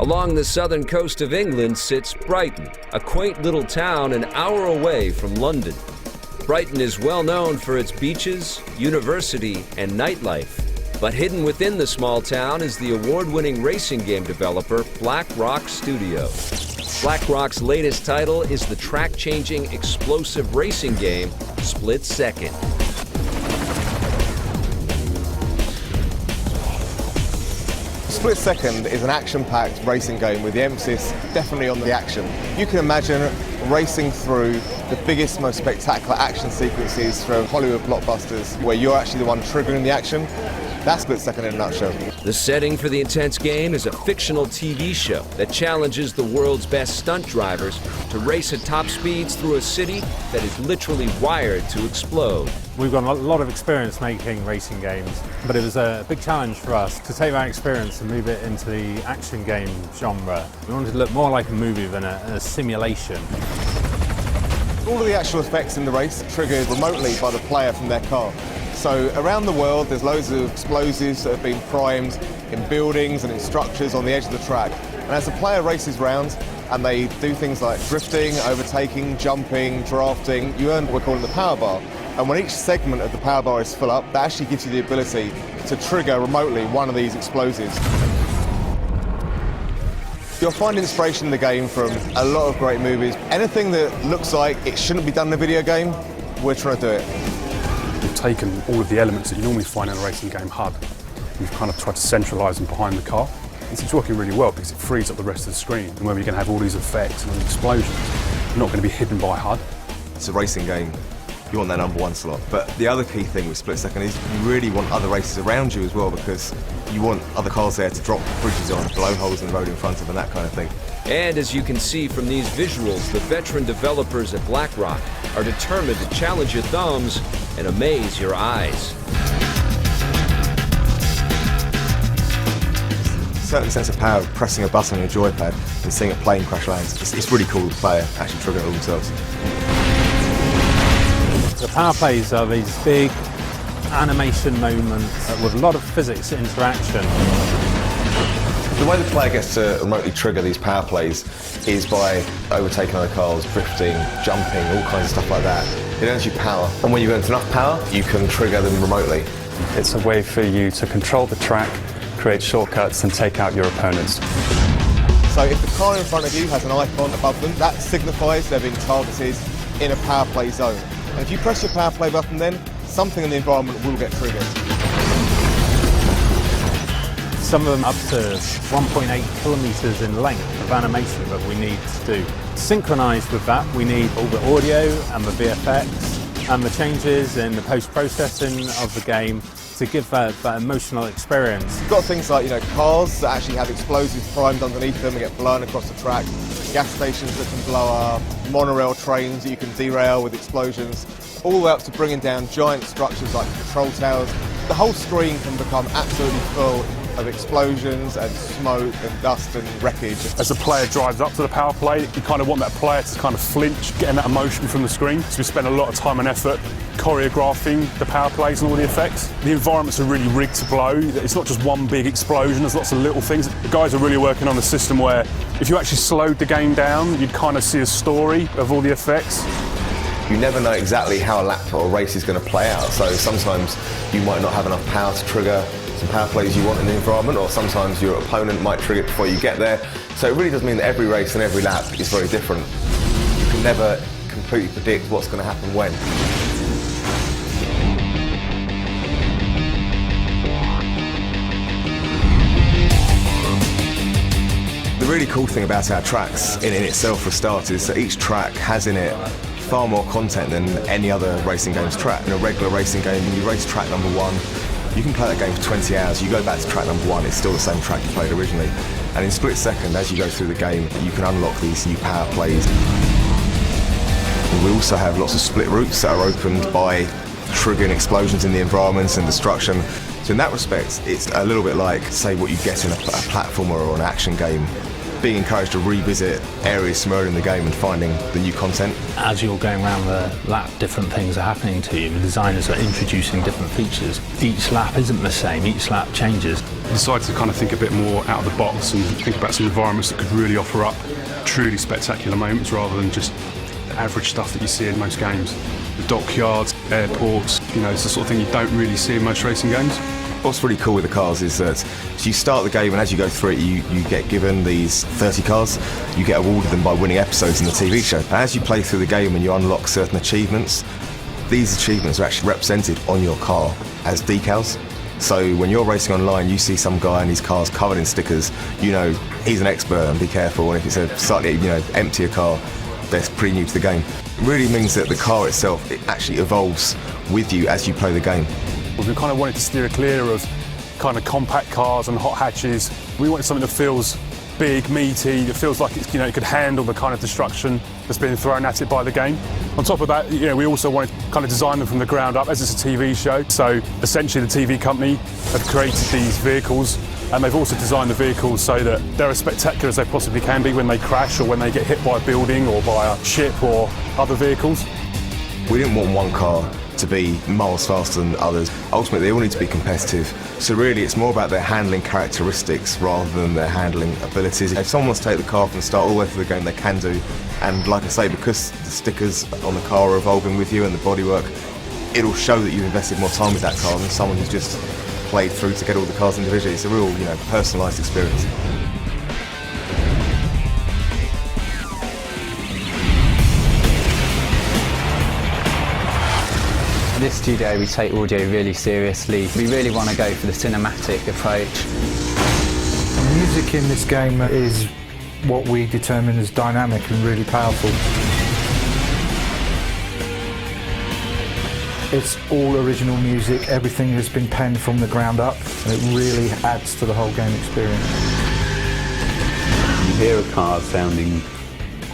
Along the southern coast of England sits Brighton, a quaint little town an hour away from London. Brighton is well known for its beaches, university, and nightlife. But hidden within the small town is the award-winning racing game developer Black Rock Studios. Black Rock's latest title is the track-changing explosive racing game Split Second. Split Second is an action-packed racing game with the emphasis definitely on the action. You can imagine racing through the biggest, most spectacular action sequences from Hollywood blockbusters where you're actually the one triggering the action. That's Split Second in a nutshell. The setting for the intense game is a fictional TV show that challenges the world's best stunt drivers to race at top speeds through a city that is literally wired to explode. We've got a lot of experience making racing games, but it was a big challenge for us to take that experience and move it into the action game genre. We wanted to look more like a movie than a simulation. All of the actual effects in the race are triggered remotely by the player from their car. So around the world there's loads of explosives that have been primed in buildings and in structures on the edge of the track. And as the player races round and they do things like drifting, overtaking, jumping, drafting, you earn what we're calling the power bar. And when each segment of the power bar is full up, that actually gives you the ability to trigger remotely one of these explosives. You'll find inspiration in the game from a lot of great movies. Anything that looks like it shouldn't be done in a video game, we're trying to do it. We've taken all of the elements that you normally find in a racing game HUD. We've kind of tried to centralise them behind the car. It's working really well because it frees up the rest of the screen. And where you're going to have all these effects and all these explosions, you're not going to be hidden by HUD. It's a racing game. You want that #1 slot. But the other key thing with Split Second is you really want other races around you as well, because you want other cars there to drop bridges on, blow holes in the road in front of, and that kind of thing. And as you can see from these visuals, the veteran developers at Black Rock are determined to challenge your thumbs and amaze your eyes. A certain sense of power of pressing a button on your joypad and seeing a plane crash land. It's really cool to play actually trigger it all themselves. The power plays are these big animation moments with a lot of physics interaction. The way the player gets to remotely trigger these power plays is by overtaking other cars, drifting, jumping, all kinds of stuff like that. It earns you power, and when you've earned enough power, you can trigger them remotely. It's a way for you to control the track, create shortcuts, and take out your opponents. So if the car in front of you has an icon above them, that signifies they're being targeted in a power play zone. And if you press your power play button then, something in the environment will get triggered. Some of them up to 1.8 kilometres in length of animation that we need to do. Synchronised with that, we need all the audio and the VFX and the changes in the post-processing of the game to give that emotional experience. You've got things like, cars that actually have explosives primed underneath them and get blown across the track, gas stations that can blow up, monorail trains that you can derail with explosions, all the way up to bringing down giant structures like control towers. The whole screen can become absolutely full of explosions and smoke and dust and wreckage. As the player drives up to the power play, you kind of want that player to kind of flinch, getting that emotion from the screen. So we spend a lot of time and effort choreographing the power plays and all the effects. The environments are really rigged to blow. It's not just one big explosion, there's lots of little things. The guys are really working on a system where if you actually slowed the game down, you'd kind of see a story of all the effects. You never know exactly how a lap or a race is going to play out, so sometimes you might not have enough power to trigger some power plays you want in the environment, or sometimes your opponent might trigger it before you get there. So it really does mean that every race and every lap is very different. You can never completely predict what's going to happen when. The really cool thing about our tracks in itself for starters is that each track has in it far more content than any other racing game's track. In a regular racing game, when you race track #1, you can play that game for 20 hours, you go back to track #1, it's still the same track you played originally. And in Split Second, as you go through the game, you can unlock these new power plays. And we also have lots of split routes that are opened by triggering explosions in the environments and destruction. So in that respect, it's a little bit like, say, what you get in a platformer or an action game. being encouraged to revisit areas somewhere in the game and finding the new content. As you're going around the lap, different things are happening to you. The designers are introducing different features. Each lap isn't the same, each lap changes. I decided to kind of think a bit more out of the box and think about some environments that could really offer up truly spectacular moments rather than just the average stuff that you see in most games. The dockyards, airports, it's the sort of thing you don't really see in most racing games. What's really cool with the cars is that you start the game, and as you go through it, you get given these 30 cars. You get awarded them by winning episodes in the TV show. And as you play through the game and you unlock certain achievements, these achievements are actually represented on your car as decals. So when you're racing online, you see some guy and his car's covered in stickers, he's an expert and be careful. And if it's a slightly emptier car, they're pretty new to the game. It really means that the car itself, it actually evolves with you as you play the game. We kind of wanted to steer clear of kind of compact cars and hot hatches. We wanted something that feels big, meaty, that feels like it's, it could handle the kind of destruction that's been thrown at it by the game. On top of that, we also wanted to kind of design them from the ground up, as it's a TV show. So essentially the TV company have created these vehicles, and they've also designed the vehicles so that they're as spectacular as they possibly can be when they crash or when they get hit by a building or by a ship or other vehicles. We didn't want one car to be miles faster than others. Ultimately, they all need to be competitive. So really, it's more about their handling characteristics rather than their handling abilities. If someone wants to take the car from the start all the way through the game, they can do. And like I say, because the stickers on the car are evolving with you and the bodywork, it'll show that you've invested more time with that car than someone who's just played through to get all the cars individually. It's a real, personalised experience. In this studio we take audio really seriously. We really want to go for the cinematic approach. Music in this game is what we determine as dynamic and really powerful. It's all original music, everything has been penned from the ground up, and it really adds to the whole game experience. You hear a car sounding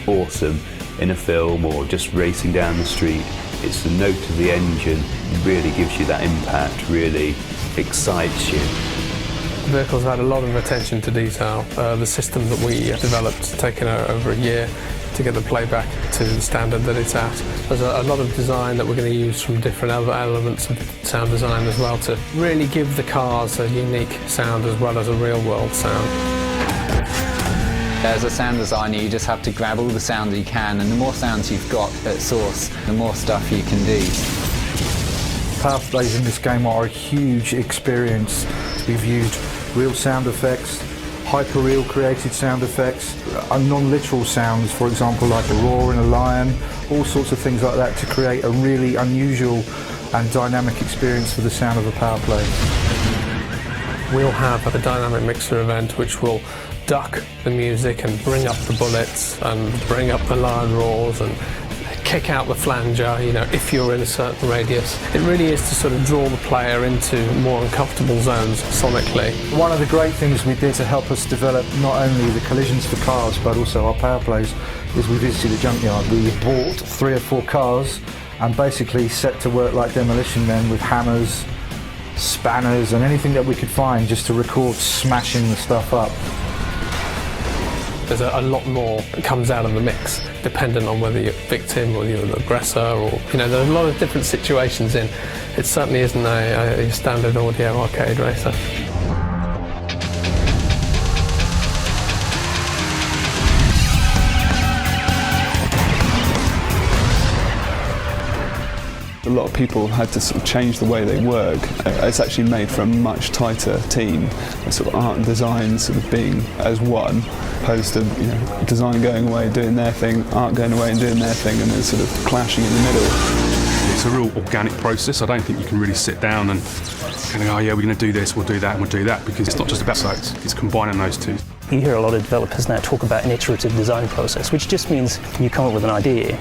awesome in a film or just racing down the street. It's the note of the engine really gives you that impact, really excites you. The vehicle's had a lot of attention to detail. The system that we developed taken over a year to get the playback to the standard that it's at. There's a lot of design that we're going to use from different other elements of sound design as well to really give the cars a unique sound as well as a real-world sound. As a sound designer, you just have to grab all the sound that you can, and the more sounds you've got at source, the more stuff you can do. Power plays in this game are a huge experience. We've used real sound effects, hyper-real created sound effects, non-literal sounds, for example, like a roar in a lion, all sorts of things like that to create a really unusual and dynamic experience for the sound of a power play. We'll have a dynamic mixer event which will duck the music and bring up the bullets and bring up the lion roars and kick out the flanger, if you're in a certain radius. It really is to sort of draw the player into more uncomfortable zones sonically. One of the great things we did to help us develop not only the collisions for cars but also our power plays is we visited a junkyard. We bought 3 or 4 cars and basically set to work like demolition men with hammers, spanners and anything that we could find just to record smashing the stuff up. There's a lot more that comes out of the mix, dependent on whether you're a victim or you're the aggressor, or there's a lot of different situations in. It certainly isn't a standard audio arcade racer. A lot of people had to sort of change the way they work. It's actually made for a much tighter team. Sort of art and design sort of being as one, opposed to design going away, doing their thing, art going away and doing their thing, and then sort of clashing in the middle. It's a real organic process. I don't think you can really sit down and kind of go, oh yeah, we're going to do this, we'll do that, and we'll do that, because it's not just about sites, it's combining those two. You hear a lot of developers now talk about an iterative design process, which just means you come up with an idea,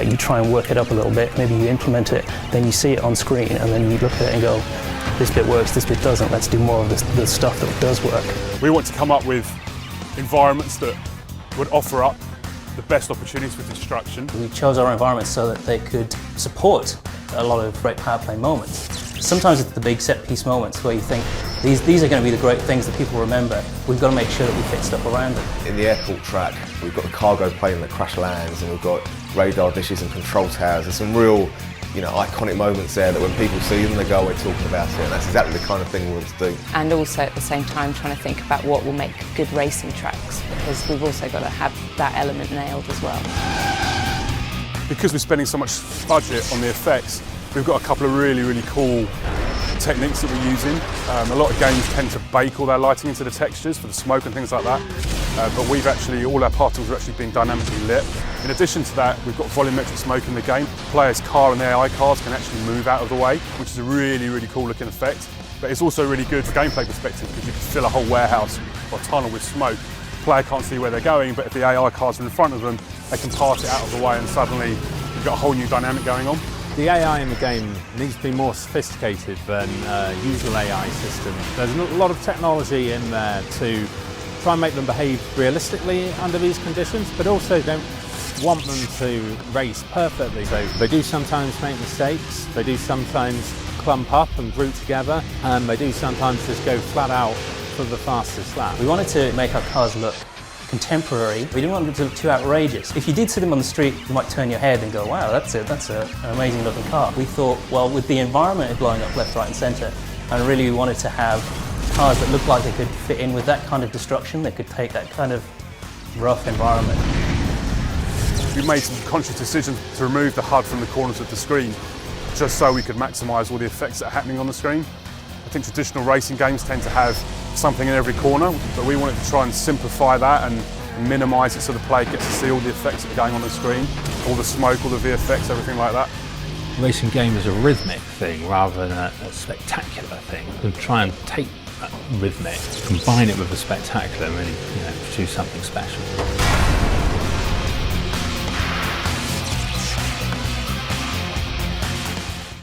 you try and work it up a little bit, maybe you implement it, then you see it on screen, and then you look at it and go, this bit works, this bit doesn't, let's do more of the stuff that does work. We want to come up with environments that would offer up the best opportunities for destruction. We chose our environments so that they could support a lot of great power play moments. Sometimes it's the big set-piece moments where you think, these are going to be the great things that people remember. We've got to make sure that we fit stuff around them. In the airport track, we've got the cargo plane that crash lands, and we've got radar dishes and control towers. There's some real, iconic moments there that when people see them, they go away talking about it, and that's exactly the kind of thing we want to do. And also at the same time trying to think about what will make good racing tracks, because we've also got to have that element nailed as well. Because we're spending so much budget on the effects, we've got a couple of really, really cool techniques that we're using. A lot of games tend to bake all their lighting into the textures for the smoke and things like that. But all our particles are actually being dynamically lit. In addition to that, we've got volumetric smoke in the game. Players' car and the AI cars can actually move out of the way, which is a really, really cool looking effect. But it's also really good from a gameplay perspective because you can fill a whole warehouse or tunnel with smoke. The player can't see where they're going, but if the AI cars are in front of them, they can part it out of the way, and suddenly you've got a whole new dynamic going on. The AI in the game needs to be more sophisticated than usual AI systems. There's a lot of technology in there to try and make them behave realistically under these conditions, but also don't want them to race perfectly. So they do sometimes make mistakes, they do sometimes clump up and group together, and they do sometimes just go flat out for the fastest lap. We wanted to make our cars look contemporary. We didn't want them to look too outrageous. If you did see them on the street, you might turn your head and go, wow, that's an amazing looking car. We thought, well, with the environment blowing up left, right and centre, and really we wanted to have cars that looked like they could fit in with that kind of destruction, they could take that kind of rough environment. We made some conscious decisions to remove the HUD from the corners of the screen, just so we could maximise all the effects that are happening on the screen. I think traditional racing games tend to have something in every corner, but we wanted to try and simplify that and minimise it so the player gets to see all the effects that are going on the screen, all the smoke, all the VFX, everything like that. Racing game is a rhythmic thing rather than a spectacular thing. We try and take that rhythmic, combine it with a spectacular and really produce something special.